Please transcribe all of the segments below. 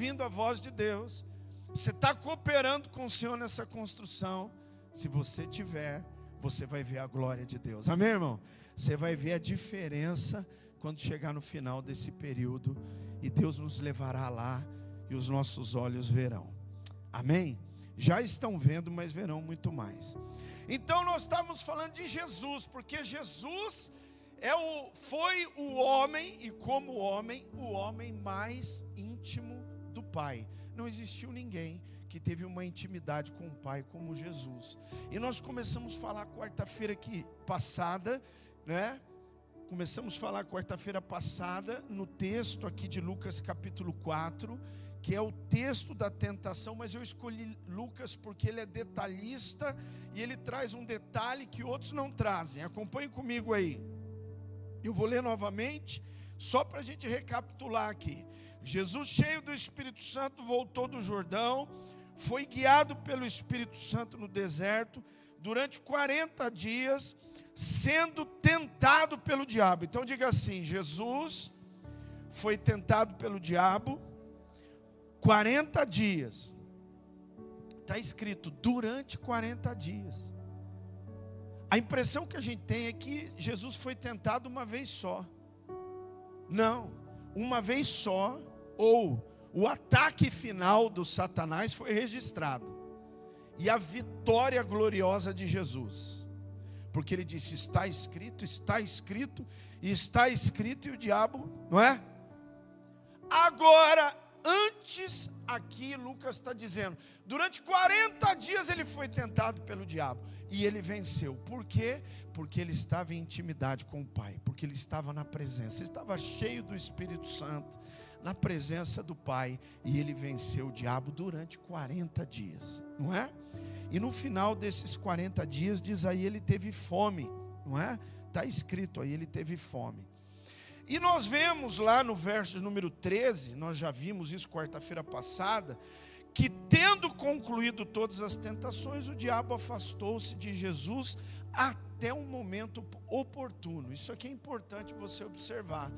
ouvindo a voz de Deus, você está cooperando com o Senhor nessa construção. Se você tiver, você vai ver a glória de Deus. Amém, irmão? Você vai ver a diferença quando chegar no final desse período, e Deus nos levará lá e os nossos olhos verão. Amém? Já estão vendo, mas verão muito mais. Então nós estamos falando de Jesus, porque Jesus foi o homem, e como homem, o homem mais íntimo do Pai. Não existiu ninguém que teve uma intimidade com o Pai como Jesus. E nós começamos a falar quarta-feira passada, né? Começamos a falar quarta-feira passada no texto aqui de Lucas capítulo 4, que é o texto da tentação, mas eu escolhi Lucas porque ele é detalhista e ele traz um detalhe que outros não trazem. Acompanhe comigo aí. Eu vou ler novamente, só para a gente recapitular aqui. Jesus, cheio do Espírito Santo, voltou do Jordão, foi guiado pelo Espírito Santo no deserto, durante 40 dias, sendo tentado pelo diabo. Então diga assim: Jesus foi tentado pelo diabo 40 dias. Está escrito, durante 40 dias. A impressão que a gente tem é que Jesus foi tentado uma vez só. Não, uma vez só, ou o ataque final do Satanás foi registrado. E a vitória gloriosa de Jesus. Porque ele disse, está escrito, está escrito, e está escrito, e o diabo, não é? Agora, antes aqui, Lucas está dizendo, durante 40 dias ele foi tentado pelo diabo, e ele venceu. Por quê? Porque ele estava em intimidade com o Pai, porque ele estava na presença, ele estava cheio do Espírito Santo, na presença do Pai, e ele venceu o diabo durante 40 dias, não é? E no final desses 40 dias, diz aí, ele teve fome, não é? Está escrito aí, ele teve fome. E nós vemos lá no verso número 13, nós já vimos isso quarta-feira passada, que tendo concluído todas as tentações, o diabo afastou-se de Jesus até um momento oportuno. Isso aqui é importante você observar,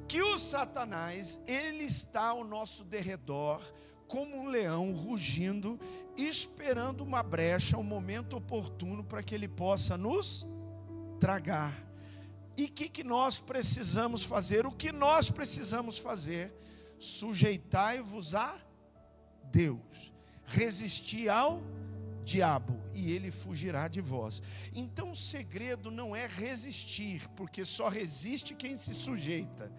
que o Satanás, ele está ao nosso derredor, como um leão rugindo, esperando uma brecha, um momento oportuno para que ele possa nos tragar. E o que nós precisamos fazer? O que nós precisamos fazer? Sujeitai-vos a Deus, resistir ao diabo, e ele fugirá de vós. Então o segredo não é resistir, porque só resiste quem se sujeita.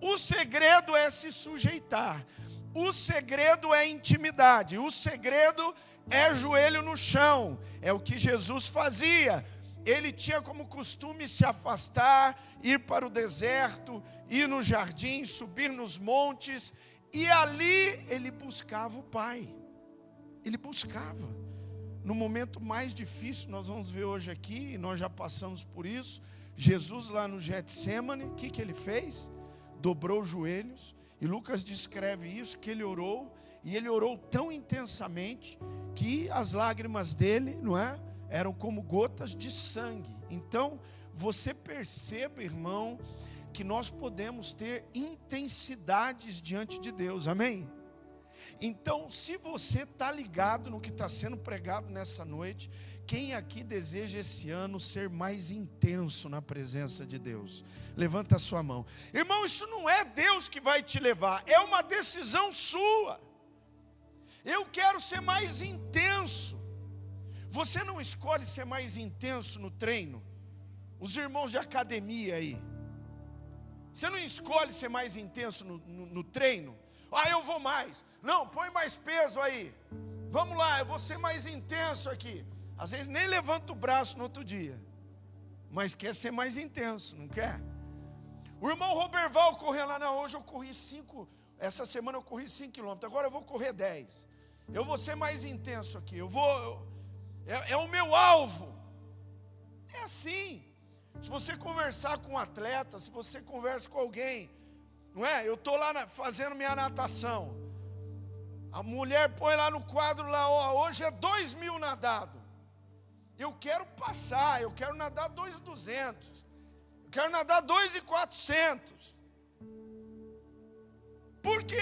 O segredo é se sujeitar. O segredo é intimidade. O segredo é joelho no chão. É o que Jesus fazia. Ele tinha como costume se afastar, ir para o deserto, ir no jardim, subir nos montes, e ali ele buscava o Pai. Ele buscava. No momento mais difícil, nós vamos ver hoje aqui, e nós já passamos por isso, Jesus lá no Getsêmani, o que ele fez? Dobrou os joelhos, e Lucas descreve isso, que ele orou, e ele orou tão intensamente, que as lágrimas dele, não é? Eram como gotas de sangue. Então, você perceba, irmão, que nós podemos ter intensidades diante de Deus, amém? Então, se você está ligado no que está sendo pregado nessa noite, quem aqui deseja esse ano ser mais intenso na presença de Deus? Levanta a sua mão. Irmão, isso não é Deus que vai te levar, é uma decisão sua. Eu quero ser mais intenso. Você não escolhe ser mais intenso no treino? Os irmãos de academia aí, você não escolhe ser mais intenso no treino? Ah, eu vou mais. Não, põe mais peso aí. Vamos lá, eu vou ser mais intenso aqui. Às vezes nem levanta o braço no outro dia, mas quer ser mais intenso, não quer? O irmão Roberval correu lá, não, hoje eu corri 5, essa semana eu corri 5 quilômetros, agora eu vou correr 10. Eu vou ser mais intenso aqui, é o meu alvo. É assim. Se você conversar com um atleta, se você conversa com alguém, não é? Eu estou lá fazendo minha natação. A mulher põe lá no quadro, lá, ó, hoje é 2.000 nadado. Eu quero passar, eu quero nadar 2.200. Eu quero nadar 2.400. Por quê?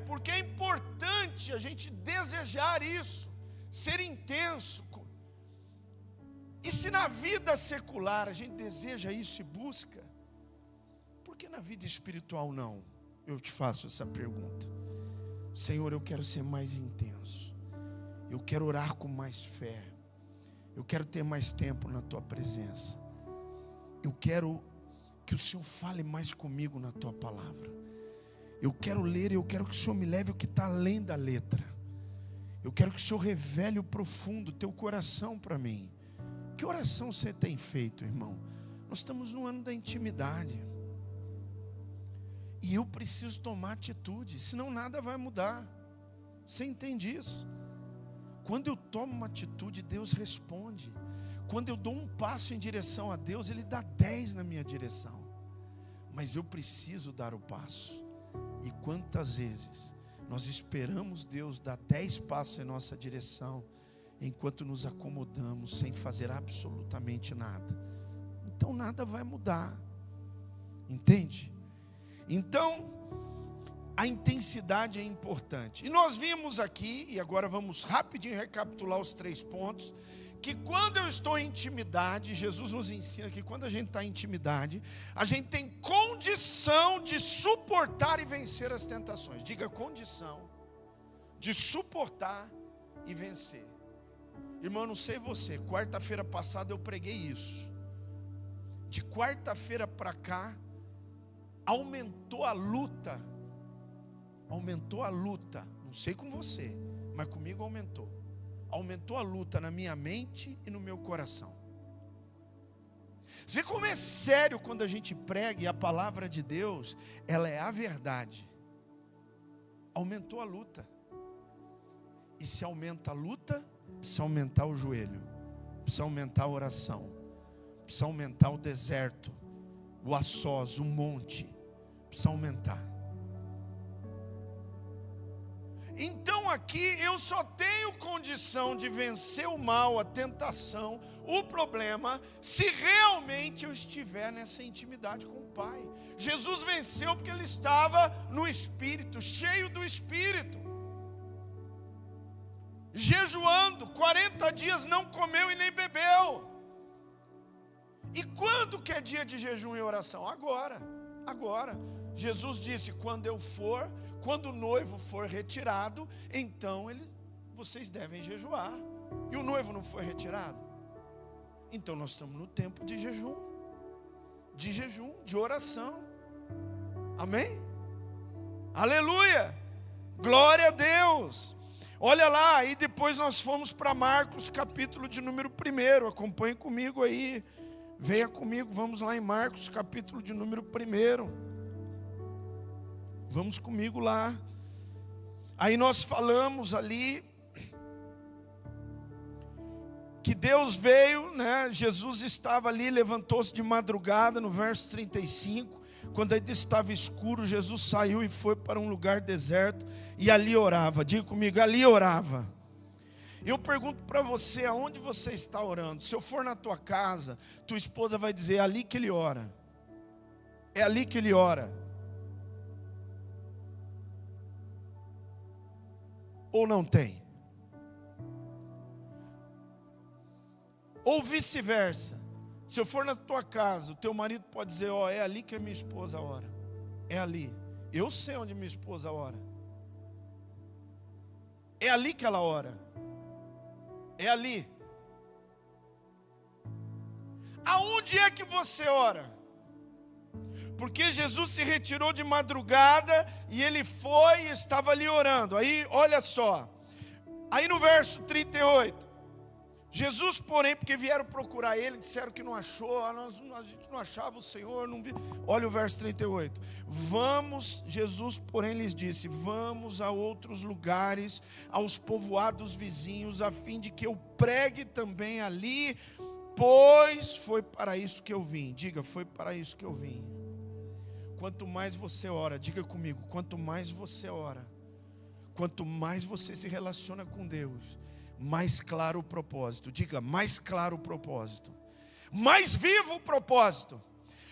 Porque é importante importante a gente desejar isso, ser intenso. E se na vida secular a gente deseja isso e busca, por que na vida espiritual não? Eu te faço essa pergunta. Senhor, eu quero ser mais intenso. Eu quero orar com mais fé. Eu quero ter mais tempo na Tua presença. Eu quero que o Senhor fale mais comigo na Tua palavra. Eu quero ler e eu quero que o Senhor me leve o que está além da letra. Eu quero que o Senhor revele o profundo, Teu coração para mim. Que oração você tem feito, irmão? Nós estamos no ano da intimidade. E eu preciso tomar atitude, senão nada vai mudar. Você entende isso? Quando eu tomo uma atitude, Deus responde. Quando eu dou um passo em direção a Deus, Ele dá 10 na minha direção. Mas eu preciso dar o passo. E quantas vezes nós esperamos Deus dar 10 passos em nossa direção, enquanto nos acomodamos sem fazer absolutamente nada. Então nada vai mudar. Entende? Então, a intensidade é importante. E nós vimos aqui, e agora vamos rapidinho recapitular os 3 pontos, que quando eu estou em intimidade, Jesus nos ensina que quando a gente está em intimidade, a gente tem condição de suportar e vencer as tentações. Diga, condição de suportar e vencer. Irmão, eu não sei você, quarta-feira passada eu preguei isso. De quarta-feira para cá, aumentou a luta. Aumentou a luta. Não sei com você, mas comigo aumentou. Aumentou a luta na minha mente e no meu coração. Você vê como é sério quando a gente prega e a palavra de Deus, ela é a verdade. Aumentou a luta. E se aumenta a luta, precisa aumentar o joelho, precisa aumentar a oração, precisa aumentar o deserto, o a sós, o monte, precisa aumentar. Então aqui eu só tenho condição de vencer o mal, a tentação, o problema, se realmente eu estiver nessa intimidade com o Pai. Jesus venceu porque Ele estava no Espírito, cheio do Espírito. Jejuando, 40 dias não comeu e nem bebeu. E quando que é dia de jejum e oração? Agora. Jesus disse, quando o noivo for retirado, então vocês devem jejuar. E o noivo não foi retirado? Então nós estamos no tempo de jejum, de oração. Amém? Aleluia! Glória a Deus! Olha lá, e depois nós fomos para Marcos, capítulo de número 1. Acompanhe comigo aí. Venha comigo, vamos lá em Marcos, capítulo de número 1. Vamos comigo lá. Aí nós falamos ali que Deus veio, né? Jesus estava ali, levantou-se de madrugada, no verso 35. Quando ainda estava escuro, Jesus saiu e foi para um lugar deserto e ali orava. Diga comigo, ali orava. Eu pergunto para você, aonde você está orando? Se eu for na tua casa, tua esposa vai dizer, é ali que ele ora. É ali que ele ora. Ou não tem? Ou vice-versa. Se eu for na tua casa, o teu marido pode dizer, é ali que a minha esposa ora. É ali. Eu sei onde minha esposa ora. É ali que ela ora. É ali. Aonde é que você ora? Porque Jesus se retirou de madrugada e ele foi e estava ali orando. Aí, olha só. Aí no verso 38. Jesus, porém, porque vieram procurar ele, disseram que não achou, a gente não achava o Senhor, não vi. Olha o verso 38. Jesus, porém, lhes disse, vamos a outros lugares, aos povoados vizinhos, a fim de que eu pregue também ali, pois foi para isso que eu vim. Diga, foi para isso que eu vim. Quanto mais você ora, diga comigo, quanto mais você ora, quanto mais você se relaciona com Deus, mais claro o propósito. Diga, mais claro o propósito, mais vivo o propósito,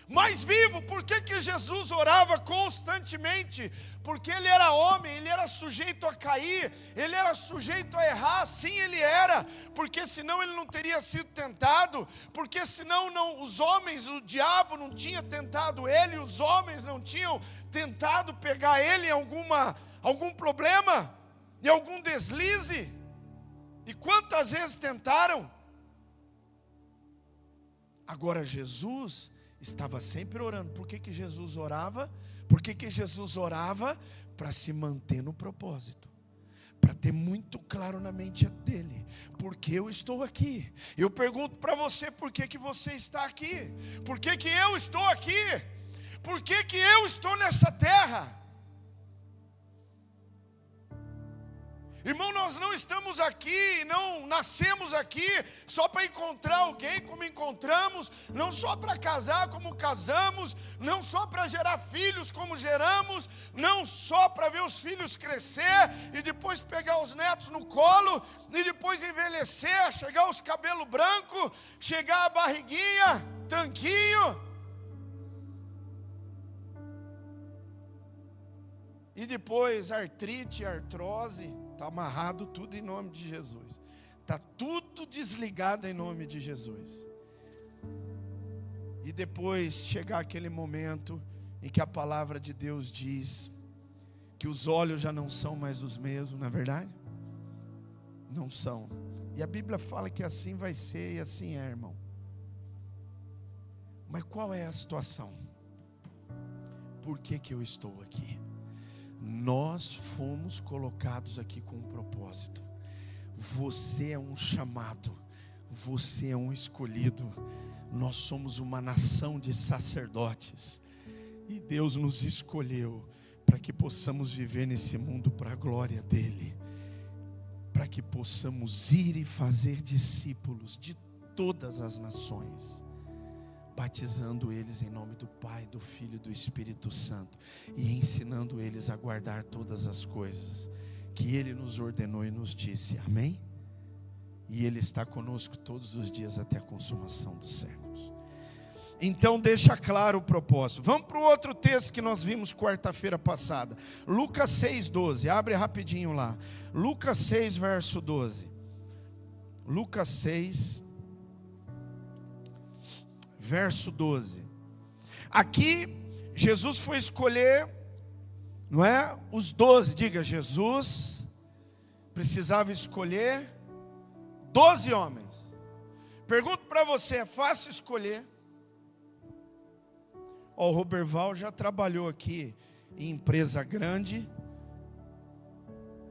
mais vivo. Por que Jesus orava constantemente? Porque ele era homem, ele era sujeito a cair, ele era sujeito a errar, sim, ele era, porque senão ele não teria sido tentado, porque senão os homens, o diabo não tinha tentado ele, os homens não tinham tentado pegar ele em algum problema, em algum deslize. E quantas vezes tentaram? Agora Jesus estava sempre orando. Por que Jesus orava? Por que Jesus orava? Para se manter no propósito, para ter muito claro na mente dele, porque eu estou aqui. Eu pergunto para você, por que você está aqui? Por que eu estou aqui? Por que eu estou nessa terra? Irmão, nós não estamos aqui, não nascemos aqui só para encontrar alguém como encontramos, não só para casar como casamos, não só para gerar filhos como geramos, não só para ver os filhos crescer e depois pegar os netos no colo e depois envelhecer, chegar os cabelos brancos, chegar a barriguinha, tanquinho. E depois artrite, artrose. Está amarrado tudo em nome de Jesus. Está tudo desligado em nome de Jesus. E depois chegar aquele momento em que a palavra de Deus diz que os olhos já não são mais os mesmos, não é verdade? Não são. E a Bíblia fala que assim vai ser e assim é, irmão. Mas qual é a situação? Por que eu estou aqui? Nós fomos colocados aqui com um propósito. Você é um chamado, você é um escolhido. Nós somos uma nação de sacerdotes e Deus nos escolheu para que possamos viver nesse mundo para a glória dele, para que possamos ir e fazer discípulos de todas as nações, batizando eles em nome do Pai, do Filho e do Espírito Santo, e ensinando eles a guardar todas as coisas que Ele nos ordenou e nos disse, amém? E Ele está conosco todos os dias até a consumação dos séculos. Então deixa claro o propósito. Vamos para o outro texto que nós vimos quarta-feira passada, Lucas 6:12, abre rapidinho lá, Lucas 6 verso 12, Lucas 6 verso 12. Aqui Jesus foi escolher, não é? Os 12, diga, Jesus precisava escolher 12 homens. Pergunto para você, é fácil escolher? O Roberval já trabalhou aqui em empresa grande.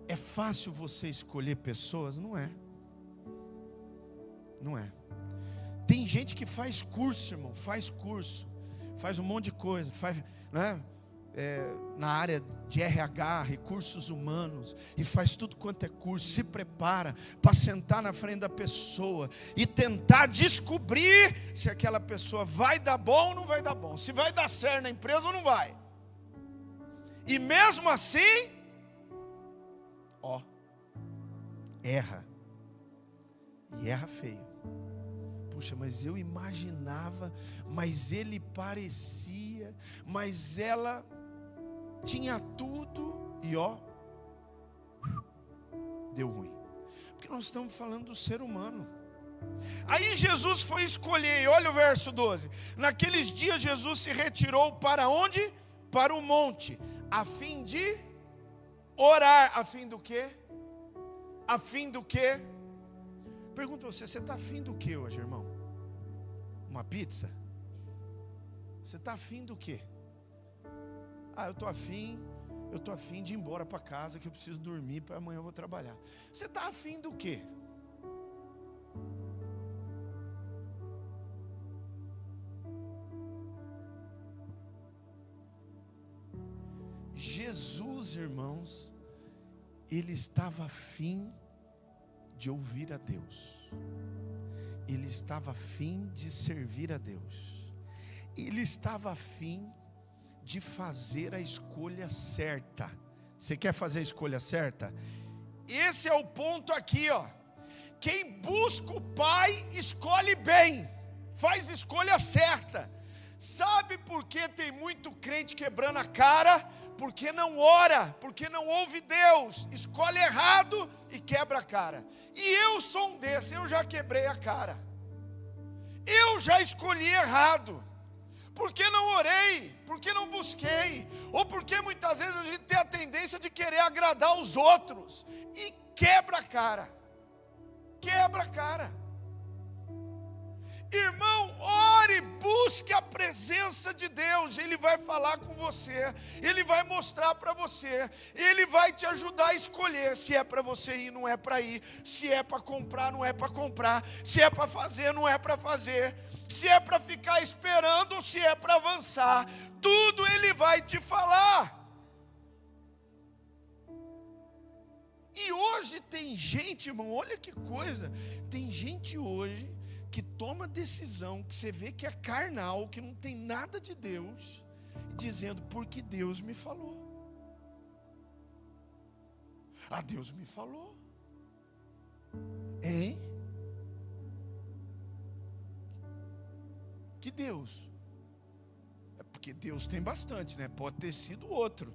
É fácil você escolher pessoas? Não é. Não é. Tem gente que faz curso, irmão, faz curso, faz um monte de coisa, faz, né? Na área de RH, recursos humanos, e faz tudo quanto é curso, se prepara para sentar na frente da pessoa e tentar descobrir se aquela pessoa vai dar bom ou não vai dar bom, se vai dar certo na empresa ou não vai. E mesmo assim, erra, e erra feio. Puxa, mas eu imaginava, mas ele parecia, mas ela tinha tudo e deu ruim. Porque nós estamos falando do ser humano. Aí Jesus foi escolher, olha o verso 12. Naqueles dias Jesus se retirou para onde? Para o monte, a fim de orar. A fim do quê? A fim do quê? Pergunto para você está afim do que hoje, irmão? Uma pizza? Você está afim do quê? Eu estou afim de ir embora para casa, que eu preciso dormir, para amanhã eu vou trabalhar. Você está afim do quê? Jesus, irmãos, ele estava afim de ouvir a Deus, ele estava afim de servir a Deus, ele estava afim de fazer a escolha certa. Você quer fazer a escolha certa? Esse é o ponto aqui, quem busca o Pai escolhe bem, faz escolha certa. Sabe por que tem muito crente quebrando a cara? Porque não ora, porque não ouve Deus, escolhe errado e quebra a cara. E eu sou um desses, eu já quebrei a cara. Eu já escolhi errado. Porque não orei, porque não busquei, ou porque muitas vezes a gente tem a tendência de querer agradar os outros e quebra a cara. Quebra a cara. Irmão, ore, busque a presença de Deus. Ele vai falar com você, Ele vai mostrar para você, Ele vai te ajudar a escolher se é para você ir, não é para ir, se é para comprar, não é para comprar, se é para fazer, não é para fazer, se é para ficar esperando ou se é para avançar. Tudo Ele vai te falar. E hoje tem gente, irmão, olha que coisa, tem gente hoje que toma decisão, que você vê que é carnal, que não tem nada de Deus, dizendo, porque Deus me falou. Ah, Deus me falou. Hein? Que Deus? É porque Deus tem bastante, né? Pode ter sido outro.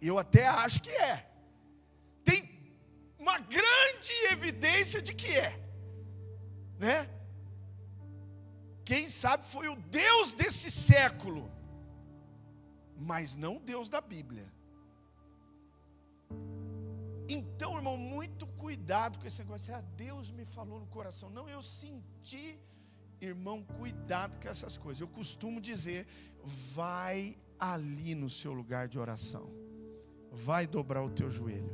Eu até acho que é. Tem uma grande evidência de que é, né? Quem sabe foi o Deus desse século, mas não o Deus da Bíblia. Então, irmão, muito cuidado com esse negócio. Ah, Deus me falou no coração. Não, eu senti. Irmão, cuidado com essas coisas. Eu costumo dizer, vai ali no seu lugar de oração. Vai dobrar o teu joelho.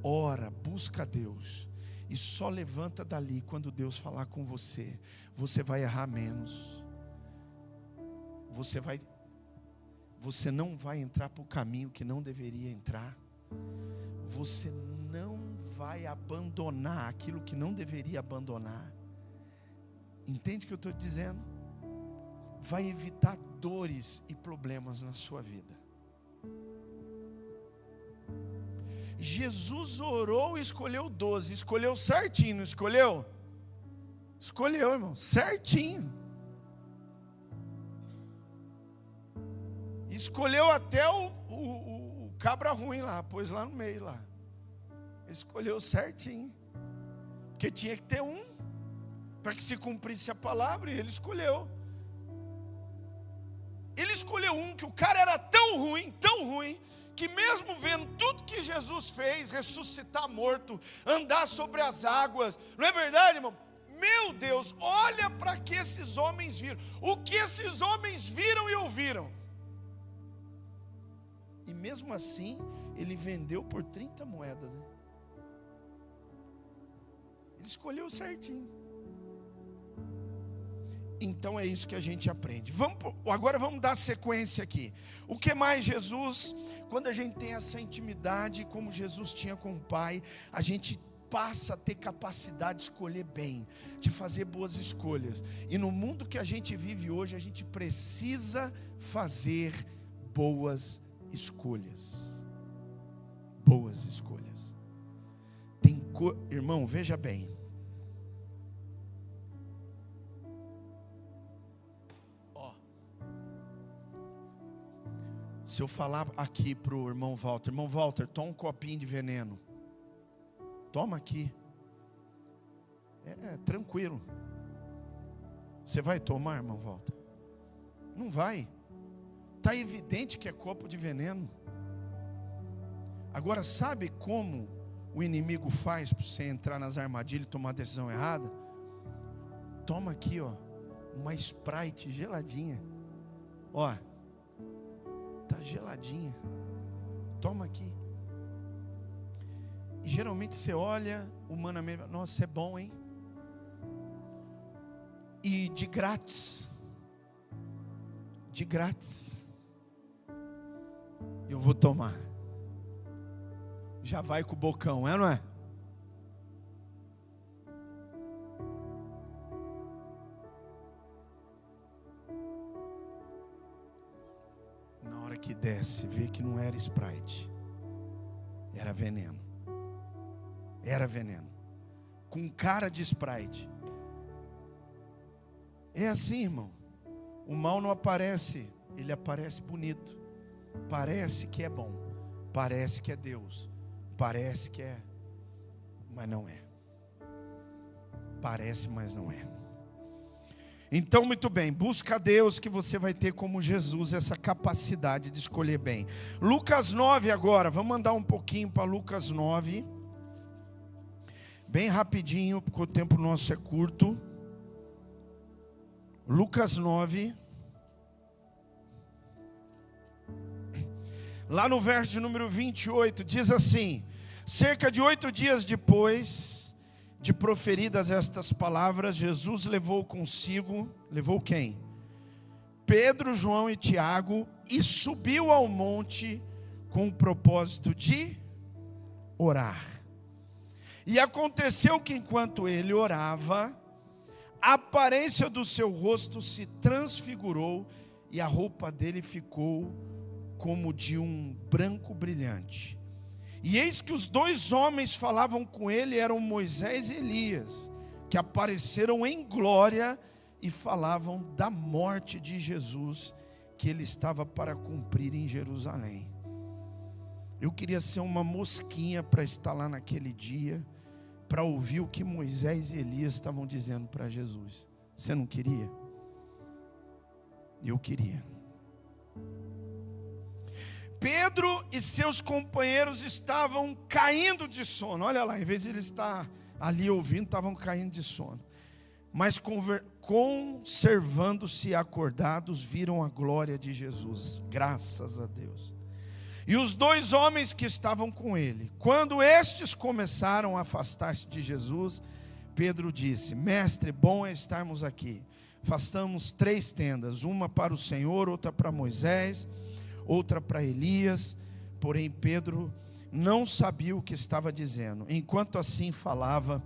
Ora, busca Deus. E só levanta dali quando Deus falar com você. Você vai errar menos. Você não vai entrar para o caminho que não deveria entrar. Você não vai abandonar aquilo que não deveria abandonar. Entende o que eu estou dizendo? Vai evitar dores e problemas na sua vida. Jesus orou e escolheu 12, escolheu certinho, não escolheu? Escolheu, irmão, certinho. Escolheu até o cabra ruim lá, pôs lá no meio lá. Escolheu certinho. Porque tinha que ter um, para que se cumprisse a palavra, e ele escolheu. Ele escolheu um que o cara era tão ruim, que mesmo vendo tudo que Jesus fez, ressuscitar morto, andar sobre as águas, não é verdade, irmão? Meu Deus, olha para que esses homens viram, o que esses homens viram e ouviram. E mesmo assim, ele vendeu por 30 moedas, né? Ele escolheu certinho. Então é isso que a gente aprende. Agora vamos dar sequência aqui. O que mais Jesus, quando a gente tem essa intimidade, como Jesus tinha com o Pai, a gente passa a ter capacidade de escolher bem, de fazer boas escolhas. E no mundo que a gente vive hoje, a gente precisa fazer boas escolhas. Boas escolhas. Irmão, veja bem. Se eu falar aqui para o irmão Walter, toma um copinho de veneno. Toma aqui. É tranquilo. Você vai tomar, irmão Walter? Não vai. Está evidente que é copo de veneno. Agora, sabe como o inimigo faz para você entrar nas armadilhas e tomar a decisão errada? Toma aqui, ó, uma Sprite geladinha. Ó. Está geladinha. Toma aqui. E geralmente você olha humanamente, nossa, é bom, hein? E de grátis. Eu vou tomar. Já vai com o bocão, não é? Que desce, vê que não era Sprite, era veneno. Com cara de Sprite. É assim, irmão. O mal não aparece, ele aparece bonito. Parece que é bom, parece que é Deus, parece que é, mas não é. Parece, mas não é. Então, muito bem, busca a Deus que você vai ter como Jesus essa capacidade de escolher bem. Lucas 9 agora, vamos andar um pouquinho para Lucas 9. Bem rapidinho, porque o tempo nosso é curto. Lucas 9. Lá no verso de número 28, diz assim: cerca de 8 dias depois de proferidas estas palavras, Jesus levou consigo, levou quem? Pedro, João e Tiago, e subiu ao monte com o propósito de orar. E aconteceu que enquanto ele orava, a aparência do seu rosto se transfigurou e a roupa dele ficou como de um branco brilhante. E eis que os 2 homens falavam com ele, eram Moisés e Elias, que apareceram em glória e falavam da morte de Jesus, que ele estava para cumprir em Jerusalém. Eu queria ser uma mosquinha para estar lá naquele dia, para ouvir o que Moisés e Elias estavam dizendo para Jesus. Você não queria? Eu queria. Pedro e seus companheiros estavam caindo de sono. Olha lá, em vez de eles estar ali ouvindo, estavam caindo de sono. Mas conservando-se acordados, viram a glória de Jesus. Graças a Deus. E os 2 homens que estavam com ele, quando estes começaram a afastar-se de Jesus, Pedro disse: mestre, bom é estarmos aqui. Façamos 3 tendas, uma para o Senhor, outra para Moisés, outra para Elias. Porém Pedro não sabia o que estava dizendo. Enquanto assim falava,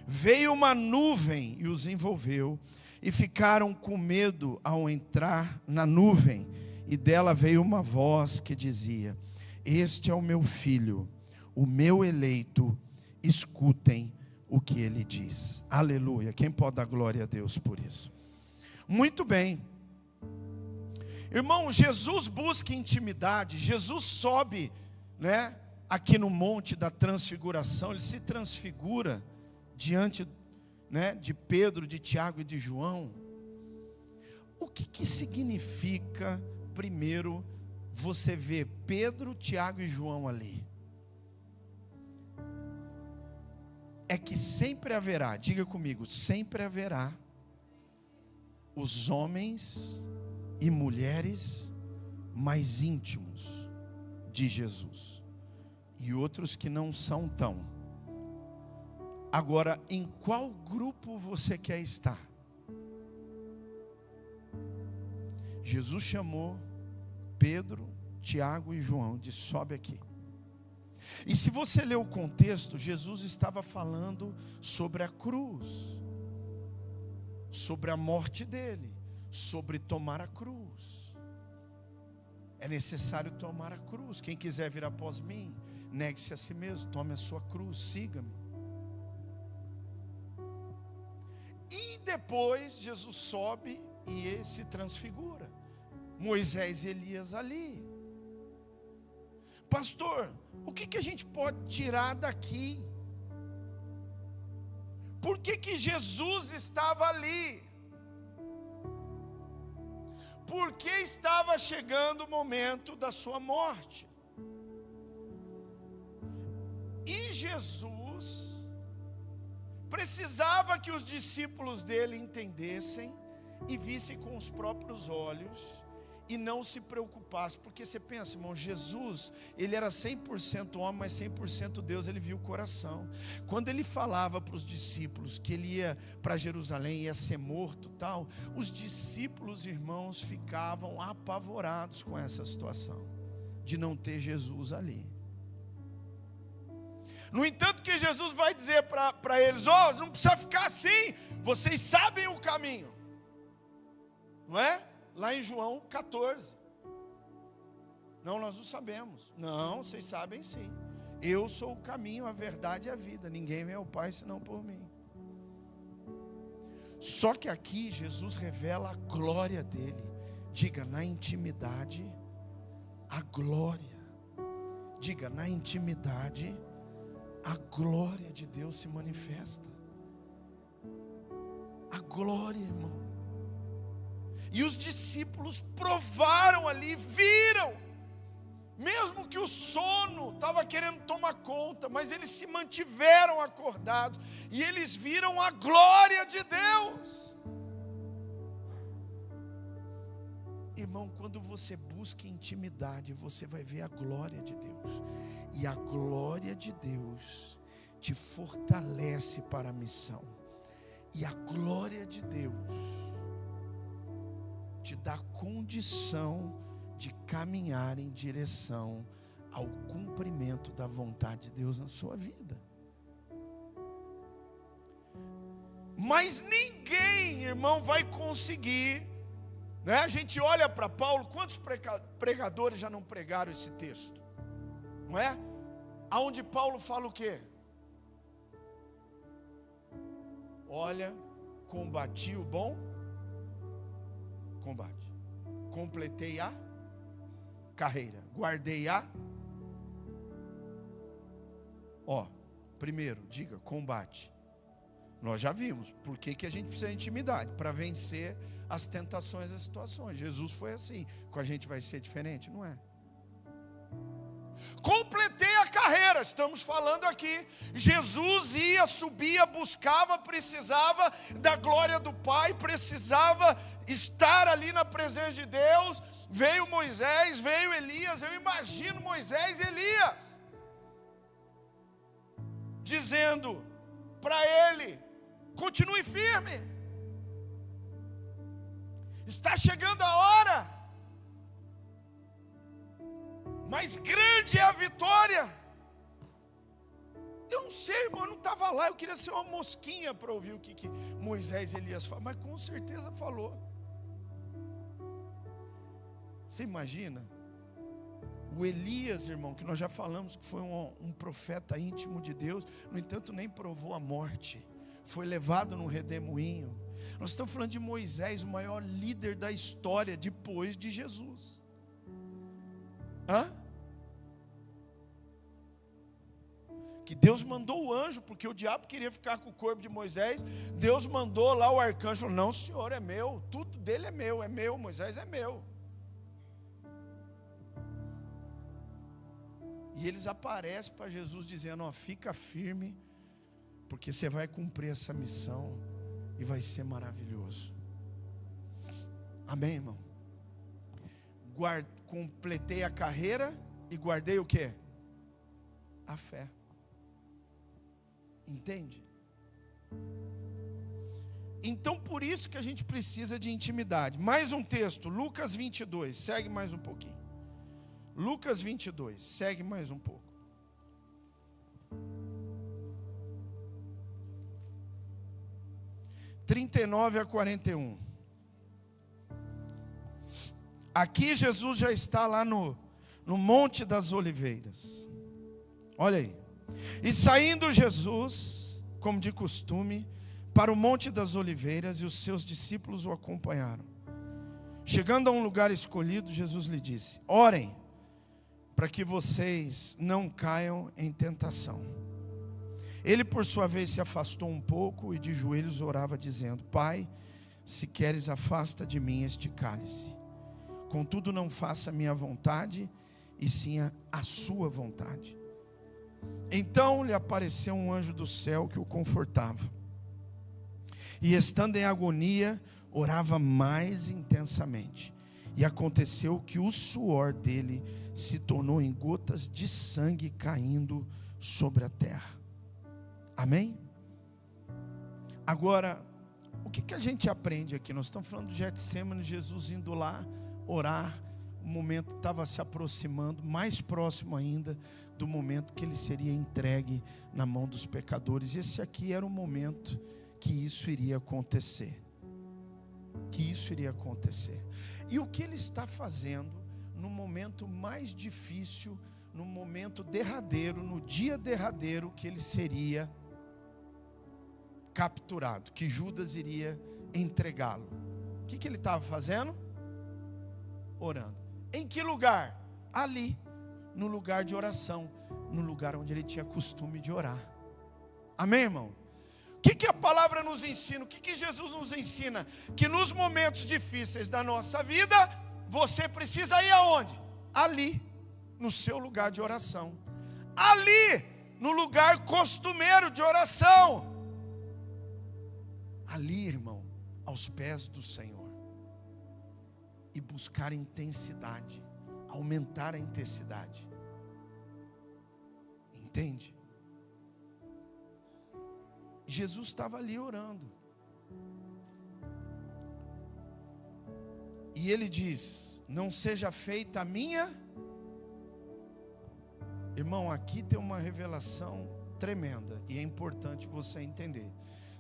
veio uma nuvem e os envolveu, e ficaram com medo ao entrar na nuvem. E dela veio uma voz que dizia: este é o meu filho, o meu eleito, escutem o que ele diz. Aleluia. Quem pode dar glória a Deus por isso? Muito bem. Irmão, Jesus busca intimidade. Jesus sobe, né, aqui no monte da transfiguração. Ele se transfigura diante, né, de Pedro, de Tiago e de João. O que significa, primeiro, você ver Pedro, Tiago e João ali? É que sempre haverá, diga comigo, sempre haverá os homens e mulheres mais íntimos de Jesus, e outros que não são tão. Agora, em qual grupo você quer estar? Jesus chamou Pedro, Tiago e João, disse: sobe aqui. E se você ler o contexto, Jesus estava falando sobre a cruz, sobre a morte dele, sobre tomar a cruz. É necessário tomar a cruz. Quem quiser vir após mim, negue-se a si mesmo, tome a sua cruz, siga-me. E depois Jesus sobe e ele se transfigura. Moisés e Elias ali. Pastor, o que a gente pode tirar daqui? Por que Jesus estava ali? Porque estava chegando o momento da sua morte. E Jesus precisava que os discípulos dele entendessem e vissem com os próprios olhos e não se preocupassem. Porque você pensa, irmão, Jesus, ele era 100% homem, mas 100% Deus. Ele viu o coração. Quando ele falava para os discípulos que ele ia para Jerusalém, ia ser morto, tal, os discípulos, irmãos, ficavam apavorados com essa situação de não ter Jesus ali. No entanto, que Jesus vai dizer para eles: ó, não precisa ficar assim, vocês sabem o caminho, não é? Lá em João 14. Não, nós não sabemos. Não, vocês sabem sim. Eu sou o caminho, a verdade e a vida. Ninguém vem ao Pai senão por mim. Só que aqui Jesus revela a glória dele, Diga, na intimidade, a glória. Diga, na intimidade, a glória de Deus se manifesta. A glória, irmão. E os discípulos provaram ali, viram. Mesmo que o sono estava querendo tomar conta, mas eles se mantiveram acordados. E eles viram a glória de Deus. Irmão, quando você busca intimidade, você vai ver a glória de Deus. E a glória de Deus te fortalece para a missão. E a glória de Deus te dá condição de caminhar em direção ao cumprimento da vontade de Deus na sua vida. Mas ninguém, irmão, vai conseguir, né? A gente olha para Paulo, quantos pregadores já não pregaram esse texto? Não é? Aonde Paulo fala o quê? Olha, combati o bom combate, completei a carreira, guardei a. Primeiro, diga, combate. Nós já vimos, por que a gente precisa de intimidade? Para vencer as tentações e as situações. Jesus foi assim, com a gente vai ser diferente? Não é? Completei a carreira, estamos falando aqui. Jesus ia, subia, buscava, precisava da glória do Pai, precisava estar ali na presença de Deus. Veio Moisés, veio Elias. Eu imagino Moisés e Elias dizendo para ele: continue firme, está chegando a hora. Mas grande é a vitória. Eu não sei, irmão, eu não estava lá. Eu queria ser uma mosquinha para ouvir o que Moisés e Elias falam. Mas com certeza falou. Você imagina? O Elias, irmão, que nós já falamos que foi um profeta íntimo de Deus. No entanto, nem provou a morte. Foi levado num redemoinho. Nós estamos falando de Moisés, o maior líder da história depois de Jesus. Que Deus mandou o anjo, porque o diabo queria ficar com o corpo de Moisés. Deus mandou lá o arcanjo, falou: não, senhor, é meu, tudo dele é meu, Moisés é meu. E eles aparecem para Jesus dizendo: fica firme, porque você vai cumprir essa missão e vai ser maravilhoso. Amém, irmão? Completei a carreira e guardei o quê? A fé. Entende? Então por isso que a gente precisa de intimidade. Mais um texto, Lucas 22, segue mais um pouquinho. Lucas 22, segue mais um pouco. (39-41). Aqui Jesus já está lá no Monte das Oliveiras. Olha aí. E saindo Jesus, como de costume, para o Monte das Oliveiras, e os seus discípulos o acompanharam. Chegando a um lugar escolhido, Jesus lhe disse: orem, para que vocês não caiam em tentação. Ele, por sua vez, se afastou um pouco e de joelhos orava, dizendo: Pai, se queres, afasta de mim este cálice. Contudo, não faça a minha vontade, e sim a sua vontade. Então lhe apareceu um anjo do céu que o confortava. E estando em agonia, orava mais intensamente. E aconteceu que o suor dele se tornou em gotas de sangue caindo sobre a terra. Amém? Agora, o que a gente aprende aqui? Nós estamos falando de Getsêmani, Jesus indo lá orar. O momento estava se aproximando, mais próximo ainda do momento que ele seria entregue na mão dos pecadores. Esse aqui era o momento que isso iria acontecer. E o que ele está fazendo no momento mais difícil, no momento derradeiro, no dia derradeiro que ele seria capturado, que Judas iria entregá-lo. O que ele estava fazendo? orando. Em que lugar? Ali, no lugar de oração, no lugar onde ele tinha costume de orar. Amém, irmão? O que a palavra nos ensina? O que Jesus nos ensina? Que nos momentos difíceis da nossa vida, você precisa ir aonde? Ali, no seu lugar de oração. Ali, no lugar costumeiro de oração. Ali, irmão, aos pés do Senhor. E buscar intensidade, aumentar a intensidade. Entende? Jesus estava ali orando. E ele diz: não seja feita a minha. Irmão, aqui tem uma revelação tremenda. E é importante você entender.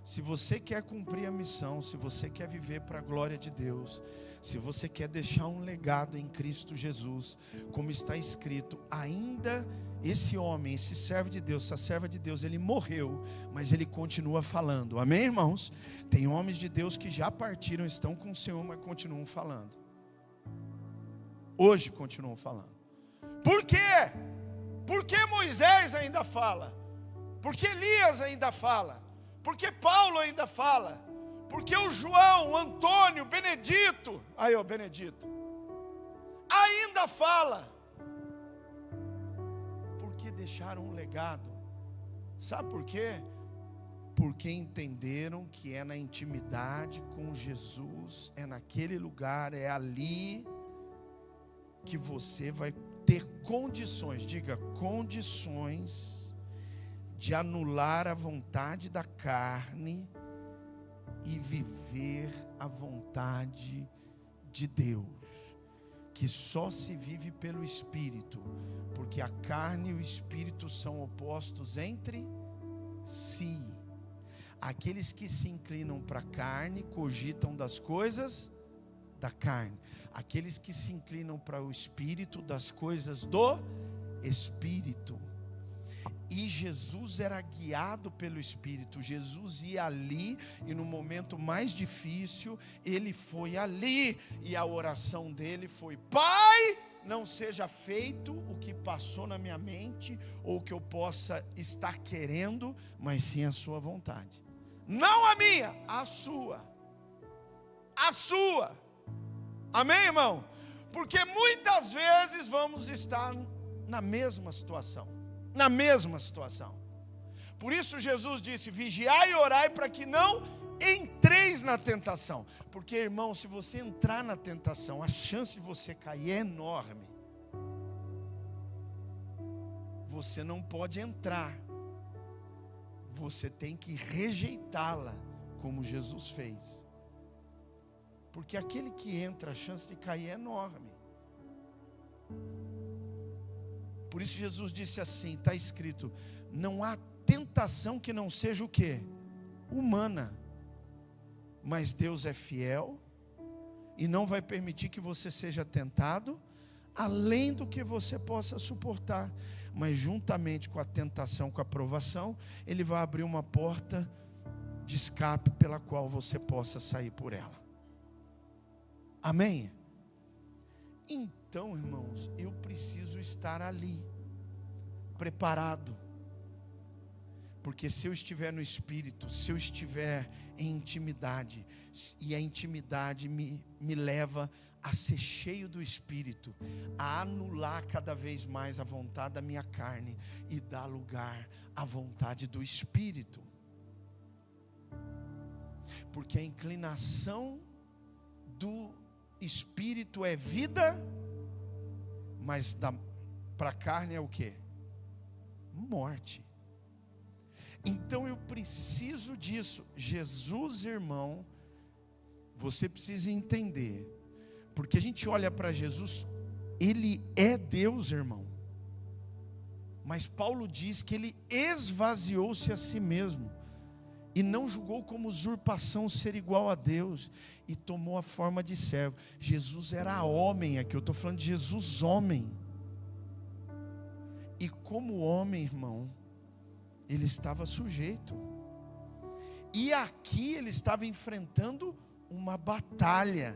Se você quer cumprir a missão, se você quer viver para a glória de Deus, se você quer deixar um legado em Cristo Jesus, como está escrito, ainda esse homem, esse servo de Deus, essa serva de Deus, ele morreu, mas ele continua falando. Amém, irmãos? Tem homens de Deus que já partiram, estão com o Senhor, mas continuam falando. Hoje continuam falando. Por quê? Porque Moisés ainda fala, porque Elias ainda fala, porque Paulo ainda fala, porque o João, o Antônio, Benedito, aí ó, Benedito, ainda fala, porque deixaram um legado. Sabe por quê? Porque entenderam que é na intimidade com Jesus, é naquele lugar, é ali que você vai ter condições, diga condições, de anular a vontade da carne e viver a vontade de Deus, que só se vive pelo Espírito, porque a carne e o Espírito são opostos entre si. Aqueles que se inclinam para a carne cogitam das coisas da carne, aqueles que se inclinam para o Espírito, das coisas do Espírito. E Jesus era guiado pelo Espírito. Jesus ia ali, e no momento mais difícil, ele foi ali, e a oração dele foi: Pai, não seja feito o que passou na minha mente, ou o que eu possa estar querendo, mas sim a sua vontade. Não a minha, a sua. A sua. Amém, irmão? Porque muitas vezes vamos estar na mesma situação. Na mesma situação. Por isso Jesus disse: vigiai e orai para que não entreis na tentação. Porque, irmão, se você entrar na tentação, a chance de você cair é enorme. Você não pode entrar, você tem que rejeitá-la, como Jesus fez. Porque aquele que entra, a chance de cair é enorme. Por isso Jesus disse assim, está escrito: não há tentação que não seja o quê? Humana. Mas Deus é fiel e não vai permitir que você seja tentado além do que você possa suportar. Mas juntamente com a tentação, com a provação, Ele vai abrir uma porta de escape pela qual você possa sair por ela. Amém? Então, irmãos, eu preciso estar ali, preparado. Porque se eu estiver no Espírito, se eu estiver em intimidade, e a intimidade me leva a ser cheio do Espírito, a anular cada vez mais a vontade da minha carne e dar lugar à vontade do Espírito. Porque a inclinação do Espírito é vida, mas para a carne é o quê? Morte. Então eu preciso disso. Jesus, irmão, você precisa entender, porque a gente olha para Jesus, Ele é Deus, irmão, mas Paulo diz que Ele esvaziou-se a si mesmo, e não julgou como usurpação ser igual a Deus, e tomou a forma de servo. Jesus era homem, aqui eu estou falando de Jesus homem, e como homem, irmão, Ele estava sujeito, e aqui Ele estava enfrentando uma batalha.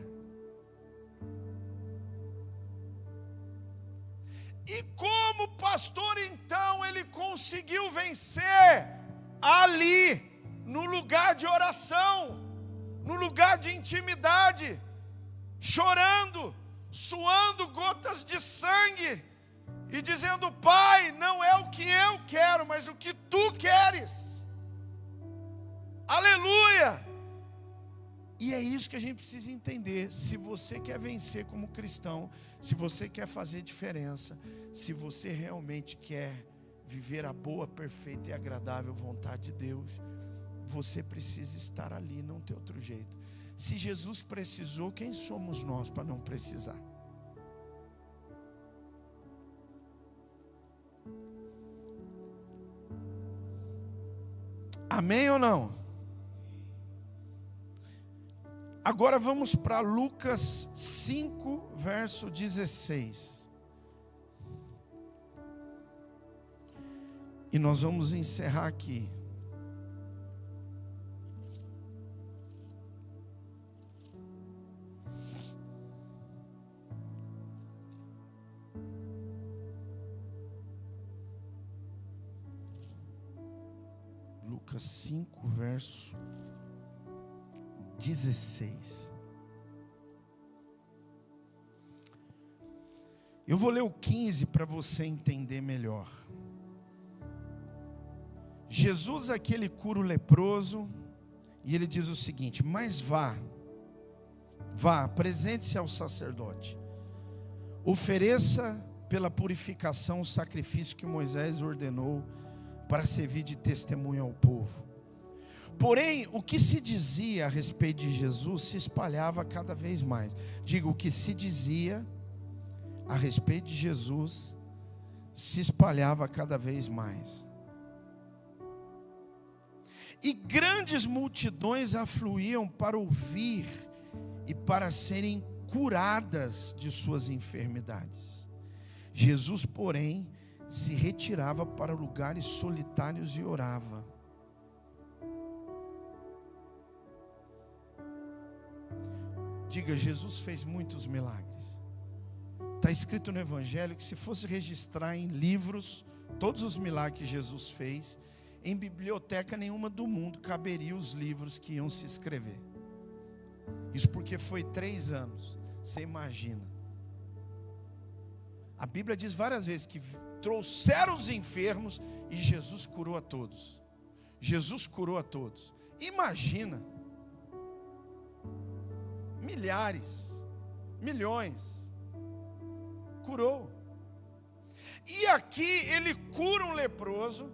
E como pastor, então, ele conseguiu vencer ali, no lugar de oração, no lugar de intimidade, chorando, suando gotas de sangue, e dizendo: Pai, não é o que eu quero, mas o que tu queres. Aleluia! E é isso que a gente precisa entender. Se você quer vencer como cristão, se você quer fazer diferença, se você realmente quer viver a boa, perfeita e agradável vontade de Deus, você precisa estar ali, não tem outro jeito. Se Jesus precisou, quem somos nós para não precisar? Amém ou não? Agora vamos para Lucas 5, verso 16. E nós vamos encerrar aqui. Lucas 5, verso 16. Eu vou ler o 15 para você entender melhor. Jesus aqui, ele cura o leproso, e ele diz o seguinte: mas vá, apresente-se ao sacerdote, ofereça pela purificação o sacrifício que Moisés ordenou para servir de testemunho ao povo. Porém, o que se dizia a respeito de Jesus se espalhava cada vez mais. Digo, o que se dizia a respeito de Jesus se espalhava cada vez mais. E grandes multidões afluíam para ouvir e para serem curadas de suas enfermidades. Jesus, porém, se retirava para lugares solitários e orava. Diga, Jesus fez muitos milagres. Está escrito no Evangelho que se fosse registrar em livros todos os milagres que Jesus fez, em biblioteca nenhuma do mundo caberia os livros que iam se escrever. Isso porque foi 3 anos. Você imagina. A Bíblia diz várias vezes que trouxeram os enfermos e Jesus curou a todos. Jesus curou a todos. Imagina. Milhares, milhões. Curou. E aqui ele cura um leproso,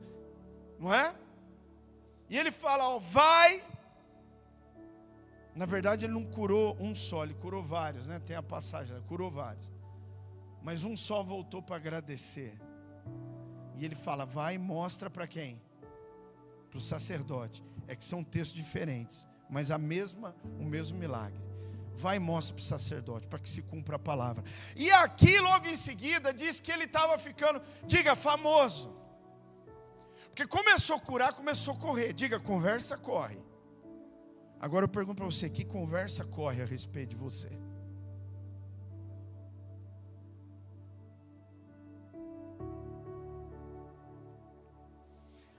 não é? E ele fala, ó, vai. Na verdade ele não curou um só, ele curou vários, né? Tem a passagem, curou vários. Mas um só voltou para agradecer. E ele fala, vai e mostra para quem? Para o sacerdote. É que são textos diferentes, mas o mesmo milagre. Vai e mostra para o sacerdote, para que se cumpra a palavra. E aqui logo em seguida diz que ele estava ficando, diga, famoso. Porque começou a curar, começou a correr. Diga, conversa corre. Agora eu pergunto para você, que conversa corre a respeito de você?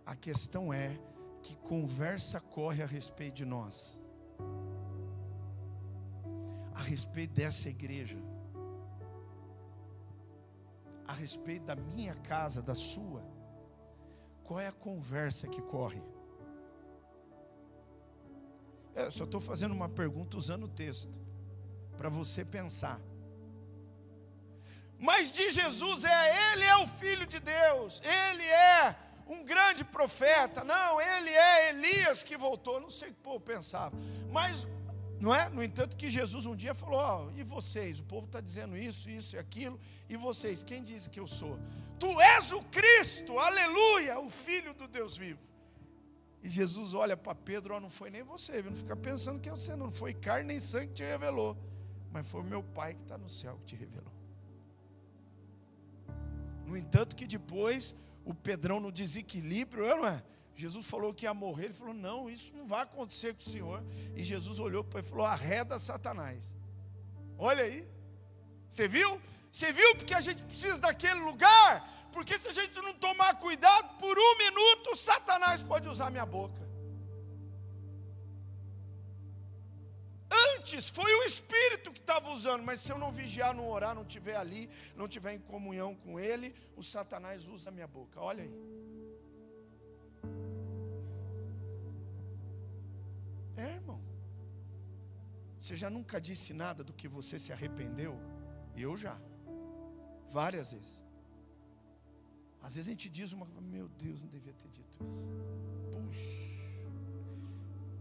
A questão é, que conversa corre a respeito de nós? A respeito dessa igreja, a respeito da minha casa, da sua. Qual é a conversa que corre? Eu só estou fazendo uma pergunta usando o texto, para você pensar. Mas de Jesus Ele é o Filho de Deus, Ele é um grande profeta, não, Ele é Elias que voltou, não sei o que o povo pensava, mas... não é? No entanto que Jesus um dia falou, ó, e vocês? O povo está dizendo isso, isso e aquilo. E vocês? Quem diz que eu sou? Tu és o Cristo, aleluia, o Filho do Deus vivo. E Jesus olha para Pedro, ó, não foi nem você, viu? Não fica pensando que é você, não foi carne nem sangue que te revelou, mas foi o meu Pai que está no céu que te revelou. No entanto que depois, o Pedrão no desequilíbrio, não é? Jesus falou que ia morrer, ele falou, não, isso não vai acontecer com o Senhor. E Jesus olhou para ele e falou, arreda Satanás. Olha aí, você viu? Você viu porque a gente precisa daquele lugar? Porque se a gente não tomar cuidado, por um minuto, Satanás pode usar minha boca. Antes foi o Espírito que estava usando, mas se eu não vigiar, não orar, não estiver ali, não estiver em comunhão com Ele, o Satanás usa a minha boca. Olha aí. Irmão, você já nunca disse nada do que você se arrependeu? Eu já, várias vezes. Às vezes a gente diz uma coisa, meu Deus, não devia ter dito isso. Puxa.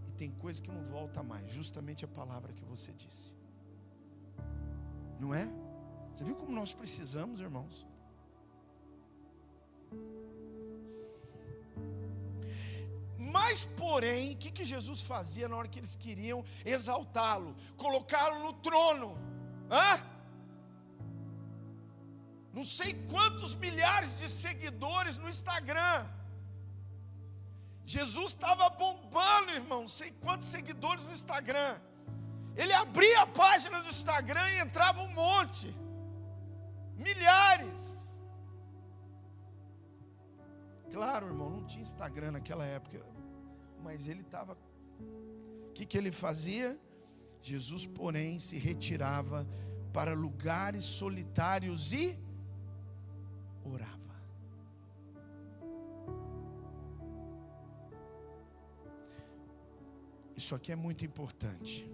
E tem coisa que não volta mais, justamente a palavra que você disse. Não é? Você viu como nós precisamos, irmãos? Mas, porém, o que Jesus fazia na hora que eles queriam exaltá-lo? Colocá-lo no trono. Não sei quantos milhares de seguidores no Instagram. Jesus estava bombando, irmão. Não sei quantos seguidores no Instagram. Ele abria a página do Instagram e entrava um monte. Milhares. Claro, irmão, não tinha Instagram naquela época. Mas ele estava... O que ele fazia? Jesus, porém, se retirava para lugares solitários e orava. Isso aqui é muito importante.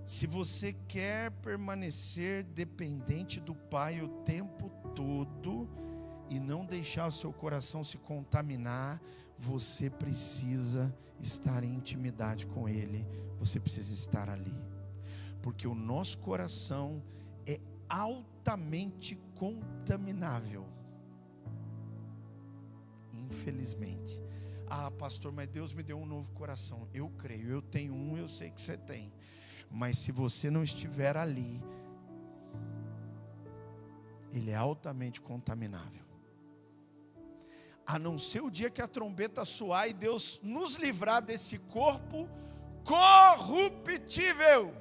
Se você quer permanecer dependente do Pai o tempo todo e não deixar o seu coração se contaminar, você precisa estar em intimidade com Ele. Você precisa estar ali, porque o nosso coração é altamente contaminável. Infelizmente. Ah, pastor, mas Deus me deu um novo coração. Eu creio, eu tenho um, eu sei que você tem. Mas se você não estiver ali, ele é altamente contaminável. A não ser o dia que a trombeta soar e Deus nos livrar desse corpo corruptível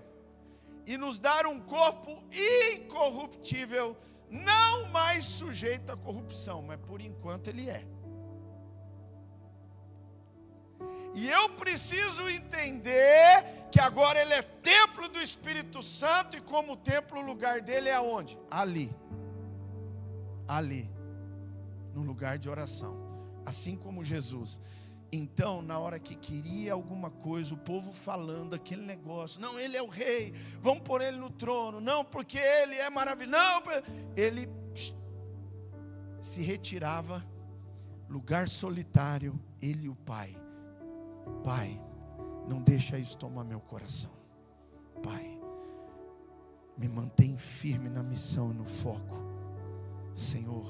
e nos dar um corpo incorruptível, não mais sujeito à corrupção, mas por enquanto ele é. E eu preciso entender que agora ele é templo do Espírito Santo, e como templo, o lugar dele é aonde? Ali. Ali. No lugar de oração. Assim como Jesus. Então, na hora que queria alguma coisa, o povo falando aquele negócio, não, ele é o rei, vamos pôr ele no trono, não, porque ele é maravilhoso, não, ele se retirava, lugar solitário, ele e o Pai. Pai, não deixa isso tomar meu coração. Pai, me mantém firme na missão e no foco. Senhor,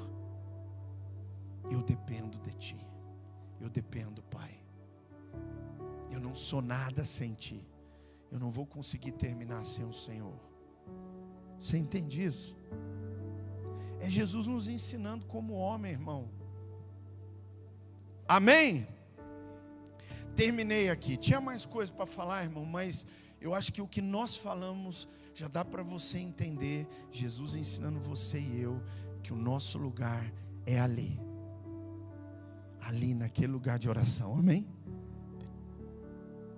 eu dependo de Ti. Eu dependo, Pai. Eu não sou nada sem Ti. Eu não vou conseguir terminar sem o Senhor. Você entende isso? É Jesus nos ensinando como homem, irmão. Amém? Terminei aqui. Tinha mais coisa para falar, irmão, mas eu acho que o que nós falamos já dá para você entender. Jesus ensinando você e eu que o nosso lugar é ali. Ali naquele lugar de oração. Amém?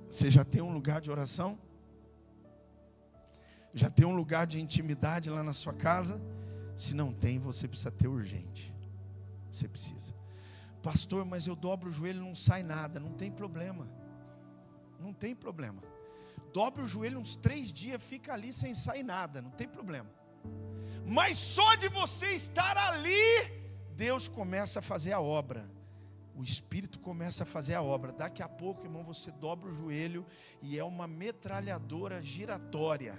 Você já tem um lugar de oração? Já tem um lugar de intimidade lá na sua casa? Se não tem, você precisa ter urgente. Você precisa. Pastor, mas eu dobro o joelho e não sai nada. Não tem problema. Não tem problema. Dobra o joelho uns 3 dias, fica ali sem sair nada. Não tem problema. Mas só de você estar ali, Deus começa a fazer a obra. O Espírito começa a fazer a obra. Daqui a pouco, irmão, você dobra o joelho e é uma metralhadora giratória.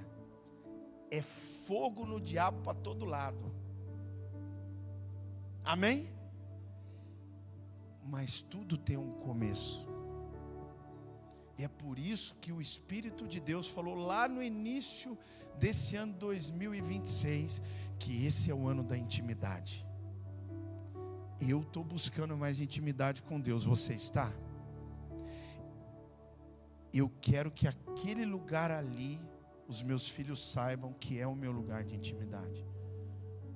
É fogo no diabo para todo lado. Amém? Mas tudo tem um começo. E é por isso que o Espírito de Deus falou lá no início desse ano 2026, que esse é o ano da intimidade. Eu estou buscando mais intimidade com Deus. Você está? Eu quero que aquele lugar ali os meus filhos saibam que é o meu lugar de intimidade.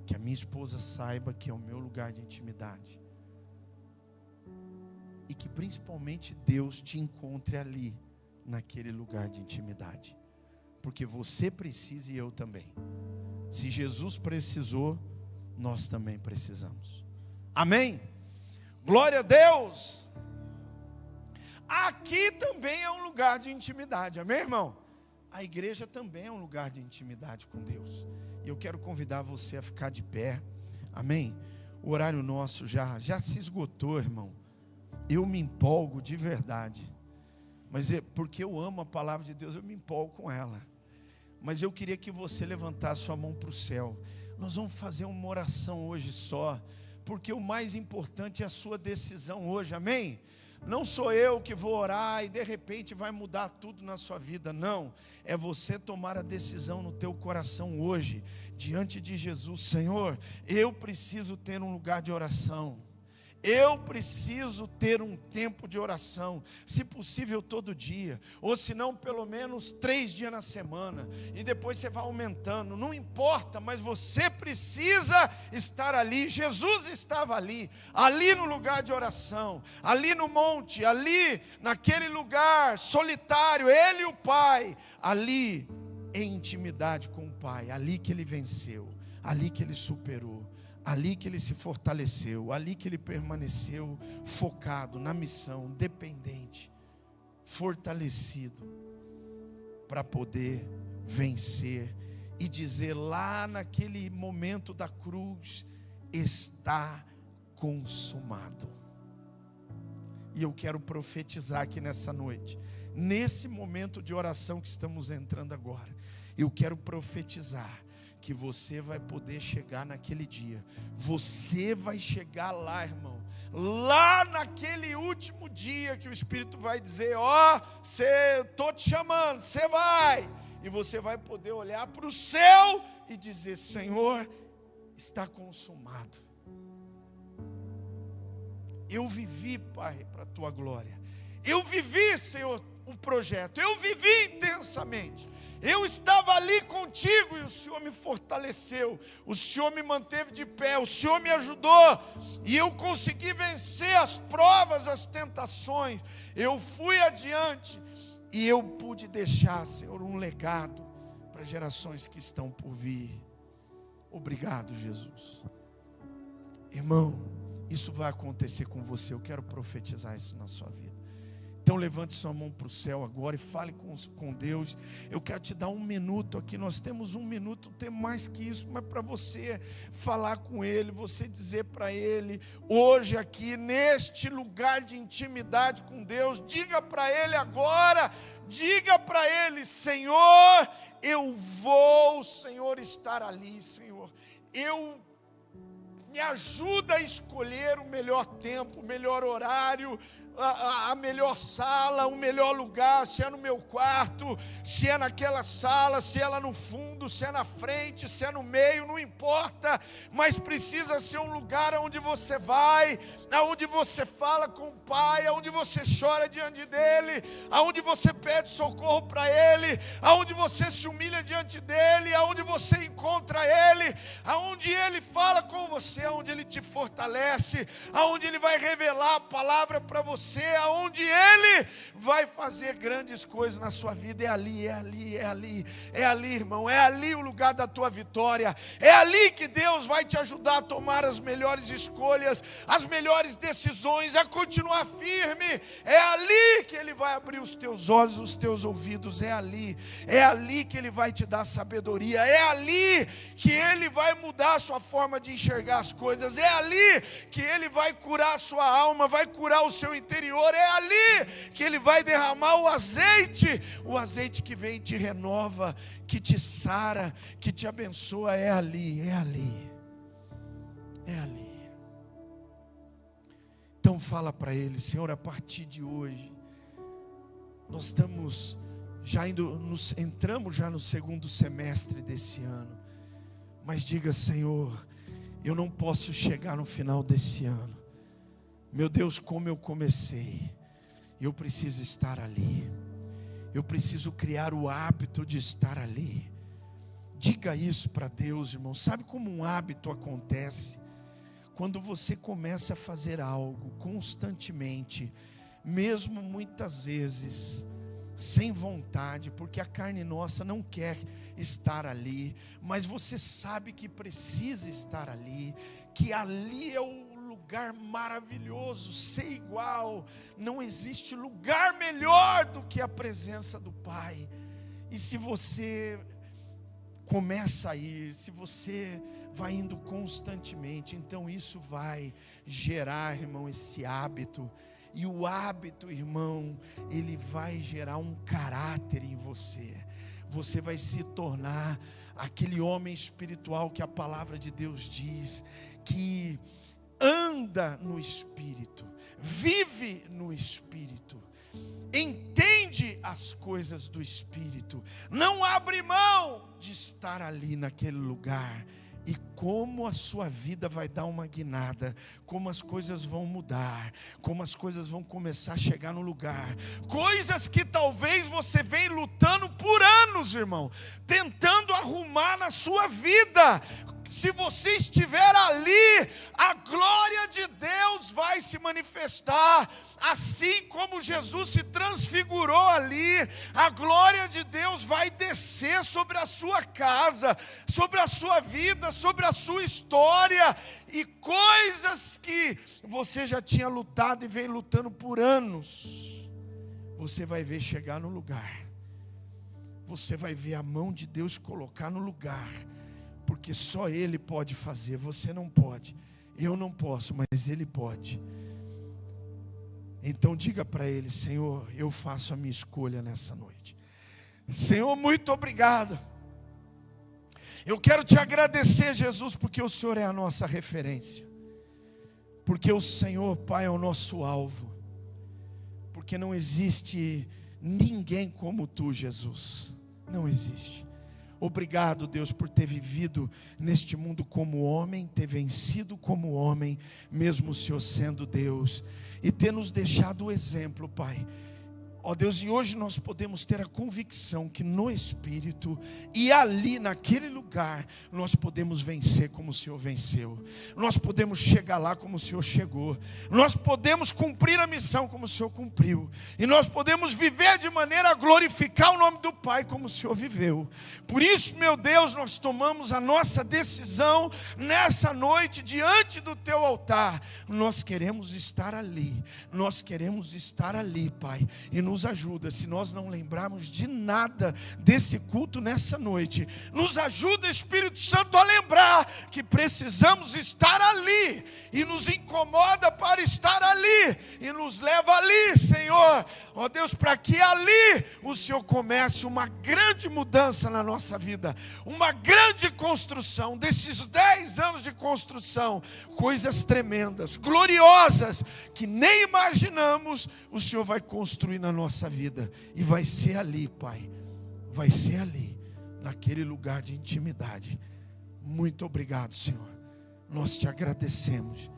Que a minha esposa saiba que é o meu lugar de intimidade. E que principalmente Deus te encontre ali, naquele lugar de intimidade. Porque você precisa e eu também. Se Jesus precisou, nós também precisamos. Amém? Glória a Deus! Aqui também é um lugar de intimidade, amém, irmão? A igreja também é um lugar de intimidade com Deus. E eu quero convidar você a ficar de pé, amém? O horário nosso já se esgotou, irmão. Eu me empolgo de verdade, mas porque eu amo a palavra de Deus, eu me empolgo com ela. Mas eu queria que você levantasse sua mão para o céu. Nós vamos fazer uma oração hoje só, porque o mais importante é a sua decisão hoje, amém? Não sou eu que vou orar e de repente vai mudar tudo na sua vida, não. É você tomar a decisão no teu coração hoje, diante de Jesus. Senhor, eu preciso ter um lugar de oração. Eu preciso ter um tempo de oração, se possível todo dia, ou se não pelo menos 3 dias na semana, e depois você vai aumentando, não importa, mas você precisa estar ali. Jesus estava ali no lugar de oração, ali no monte, ali naquele lugar solitário, ele e o Pai, ali em intimidade com o Pai, ali que ele venceu, ali que ele superou, ali que ele se fortaleceu, ali que ele permaneceu focado na missão, dependente, fortalecido, para poder vencer e dizer lá naquele momento da cruz: está consumado. E eu quero profetizar aqui nessa noite, nesse momento de oração que estamos entrando agora, eu quero profetizar que você vai poder chegar naquele dia. Você vai chegar lá, irmão, lá naquele último dia que o Espírito vai dizer: ó, estou te chamando, você vai. E você vai poder olhar para o céu e dizer: Senhor, está consumado. Eu vivi, Pai, para a tua glória. Eu vivi, Senhor, o projeto. Eu vivi intensamente. Eu estava ali contigo e o Senhor me fortaleceu, o Senhor me manteve de pé, o Senhor me ajudou, e eu consegui vencer as provas, as tentações. Eu fui adiante e eu pude deixar, Senhor, um legado para gerações que estão por vir. Obrigado, Jesus. Irmão, isso vai acontecer com você. Eu quero profetizar isso na sua vida. Então levante sua mão para o céu agora e fale com Deus. Eu quero te dar 1 minuto aqui. Nós temos 1 minuto, tem mais que isso, mas para você falar com Ele, você dizer para Ele, hoje aqui, neste lugar de intimidade com Deus, diga para Ele agora, diga para Ele: Senhor, eu vou, Senhor, estar ali, Senhor. Me ajuda a escolher o melhor tempo, o melhor horário, a melhor sala, o melhor lugar, se é no meu quarto, se é naquela sala, se é lá no fundo, se é na frente, se é no meio, não importa, mas precisa ser um lugar onde você vai, onde você fala com o Pai, onde você chora diante dEle, onde você pede socorro para Ele, onde você se humilha diante dEle, onde você encontra Ele, onde Ele fala com você, onde Ele te fortalece, onde Ele vai revelar a palavra para você, aonde Ele vai fazer grandes coisas na sua vida. É ali, irmão, é ali o lugar da tua vitória, é ali que Deus vai te ajudar a tomar as melhores escolhas, as melhores decisões, a continuar firme. É ali que Ele vai abrir os teus olhos, os teus ouvidos, é ali que Ele vai te dar sabedoria, é ali que Ele vai mudar a sua forma de enxergar as coisas, é ali que Ele vai curar a sua alma, vai curar o seu interior, é ali que Ele vai derramar o azeite que vem e te renova, que te sara, que te abençoa. É ali. Então fala para Ele: Senhor, a partir de hoje, nós estamos já entramos já no 2º semestre desse ano, mas diga: Senhor, eu não posso chegar no final desse ano, meu Deus, como eu comecei, eu preciso estar ali. Eu preciso criar o hábito de estar ali. Diga isso para Deus, irmão. Sabe como um hábito acontece? Quando você começa a fazer algo constantemente, mesmo muitas vezes sem vontade, porque a carne nossa não quer estar ali, mas você sabe que precisa estar ali, que ali é o lugar maravilhoso, sem igual, não existe lugar melhor do que a presença do Pai. E se você começa a ir, se você vai indo constantemente, então isso vai gerar, irmão, esse hábito. E o hábito, irmão, ele vai gerar um caráter em você. Você vai se tornar aquele homem espiritual que a palavra de Deus diz, que anda no Espírito, vive no Espírito, entende as coisas do Espírito, não abre mão de estar ali naquele lugar. E como a sua vida vai dar uma guinada, como as coisas vão mudar, como as coisas vão começar a chegar no lugar. Coisas que talvez você vem lutando por anos, irmão, tentando arrumar na sua vida. Se você estiver ali, a glória de Deus vai se manifestar. Assim como Jesus se transfigurou ali, a glória de Deus vai descer sobre a sua casa, sobre a sua vida, sobre a sua história. E coisas que você já tinha lutado e vem lutando por anos, você vai ver chegar no lugar. Você vai ver a mão de Deus colocar no lugar. Porque só Ele pode fazer, você não pode, eu não posso, mas Ele pode. Então diga para Ele: Senhor, eu faço a minha escolha nessa noite. Senhor, muito obrigado. Eu quero te agradecer, Jesus, porque o Senhor é a nossa referência. Porque o Senhor, Pai, é o nosso alvo. Porque não existe ninguém como Tu, Jesus. Não existe. Obrigado, Deus, por ter vivido neste mundo como homem, ter vencido como homem, mesmo o Senhor sendo Deus, e ter nos deixado o exemplo, Pai. Ó Deus, e hoje nós podemos ter a convicção que no Espírito e ali naquele lugar nós podemos vencer como o Senhor venceu. Nós podemos chegar lá como o Senhor chegou. Nós podemos cumprir a missão como o Senhor cumpriu. E nós podemos viver de maneira a glorificar o nome do Pai como o Senhor viveu. Por isso, meu Deus, nós tomamos a nossa decisão nessa noite diante do Teu altar. Nós queremos estar ali. Nós queremos estar ali, Pai. E nos ajuda, se nós não lembrarmos de nada desse culto nessa noite, nos ajuda, Espírito Santo, a lembrar que precisamos estar ali, e nos incomoda para estar ali, e nos leva ali, Senhor, ó Deus, para que ali o Senhor comece uma grande mudança na nossa vida, uma grande construção, desses 10 anos de construção, coisas tremendas, gloriosas, que nem imaginamos, o Senhor vai construir na nossa vida, e vai ser ali, Pai, vai ser ali, naquele lugar de intimidade. Muito obrigado, Senhor, nós te agradecemos,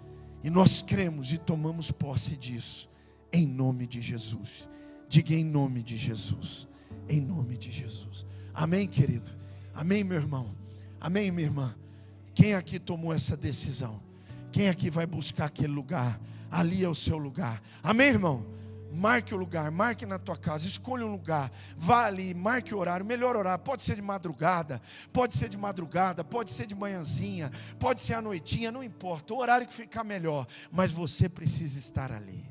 e nós cremos e tomamos posse disso, em nome de Jesus. Diga: em nome de Jesus, em nome de Jesus. Amém, querido? Amém, meu irmão? Amém, minha irmã? Quem aqui tomou essa decisão? Quem aqui vai buscar aquele lugar? Ali é o seu lugar. Amém, irmão? Marque o lugar, marque na tua casa, escolha um lugar, vá ali, marque o horário, melhor horário, pode ser de madrugada, pode ser de manhãzinha, pode ser à noitinha, não importa, o horário que ficar melhor, mas você precisa estar ali,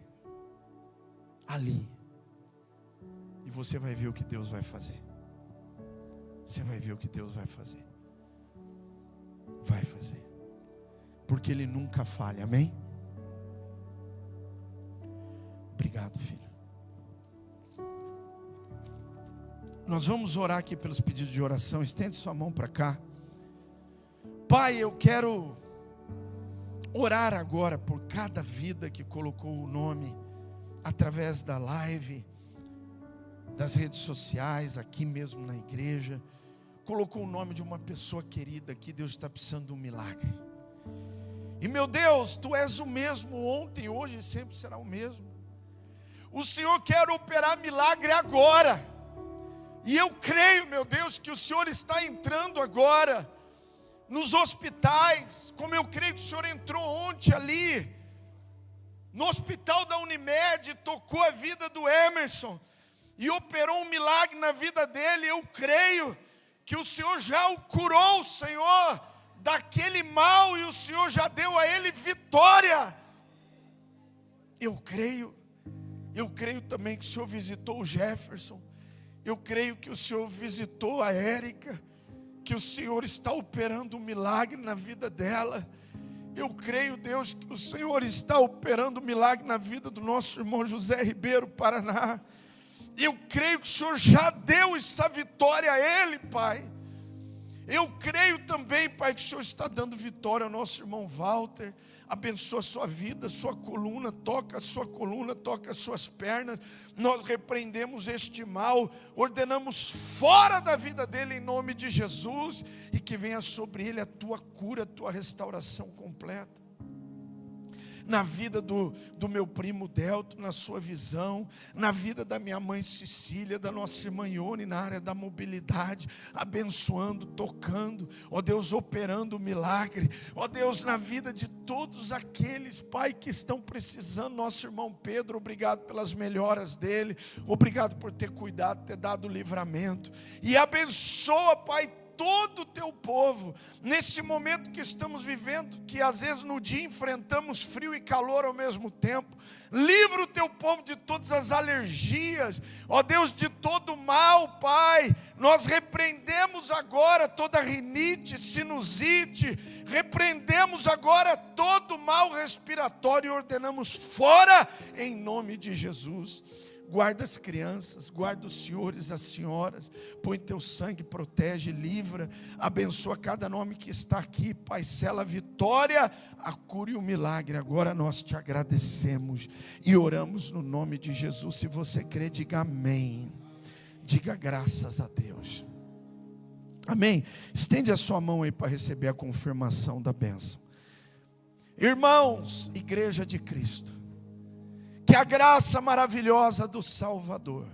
e você vai ver o que Deus vai fazer, vai fazer, porque Ele nunca falha, amém? Obrigado, filho. Nós vamos orar aqui pelos pedidos de oração. Estende sua mão para cá. Pai, eu quero orar agora por cada vida que colocou o nome através da live, das redes sociais, aqui mesmo na igreja. Colocou o nome de uma pessoa querida aqui. Deus está precisando de um milagre. E meu Deus, Tu és o mesmo ontem, hoje e sempre será o mesmo. O Senhor quer operar milagre agora. E eu creio, meu Deus, que o Senhor está entrando agora nos hospitais, como eu creio que o Senhor entrou ontem ali, no hospital da Unimed, tocou a vida do Emerson, e operou um milagre na vida dele. Eu creio que o Senhor já o curou, Senhor, daquele mal, e o Senhor já deu a ele vitória. Eu creio também que o Senhor visitou o Jefferson. Eu creio que o Senhor visitou a Érica, que o Senhor está operando um milagre na vida dela. Eu creio, Deus, que o Senhor está operando um milagre na vida do nosso irmão José Ribeiro, Paraná. Eu creio que o Senhor já deu essa vitória a ele, Pai. Eu creio também, Pai, que o Senhor está dando vitória ao nosso irmão Walter. Abençoa a sua vida, a sua coluna, toca a sua coluna, toca as suas pernas. Nós repreendemos este mal, ordenamos fora da vida dele em nome de Jesus, e que venha sobre ele a tua cura, a tua restauração completa. Na vida do meu primo Delto, na sua visão, na vida da minha mãe Cecília, da nossa irmã Ione, na área da mobilidade, abençoando, tocando, ó Deus, operando o milagre, ó Deus, na vida de todos aqueles, Pai, que estão precisando. Nosso irmão Pedro, obrigado pelas melhoras dele, obrigado por ter cuidado, ter dado livramento, e abençoa, Pai, todo o teu povo, nesse momento que estamos vivendo, que às vezes no dia enfrentamos frio e calor ao mesmo tempo. Livra o teu povo de todas as alergias, ó Deus, de todo mal, Pai. Nós repreendemos agora toda rinite, sinusite, repreendemos agora todo mal respiratório e ordenamos fora em nome de Jesus. Guarda as crianças, guarda os senhores, as senhoras, põe teu sangue, protege, livra, abençoa cada nome que está aqui, Pai, sela a vitória, a cura e o milagre. Agora nós te agradecemos e oramos no nome de Jesus. Se você crê, diga amém, diga graças a Deus, amém. Estende a sua mão aí para receber a confirmação da bênção. Irmãos, igreja de Cristo, que a graça maravilhosa do Salvador,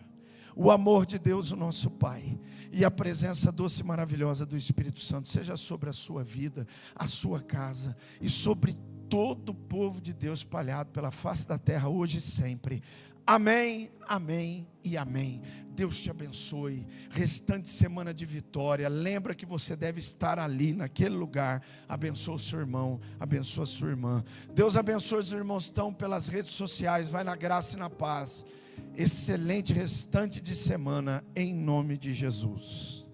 o amor de Deus, o nosso Pai, e a presença doce e maravilhosa do Espírito Santo seja sobre a sua vida, a sua casa e sobre todo o povo de Deus espalhado pela face da terra, hoje e sempre. Amém, amém e amém. Deus te abençoe. Restante semana de vitória. Lembra que você deve estar ali, naquele lugar. Abençoa o seu irmão, abençoa a sua irmã. Deus abençoe os irmãos que estão pelas redes sociais. Vai na graça e na paz. Excelente restante de semana, em nome de Jesus.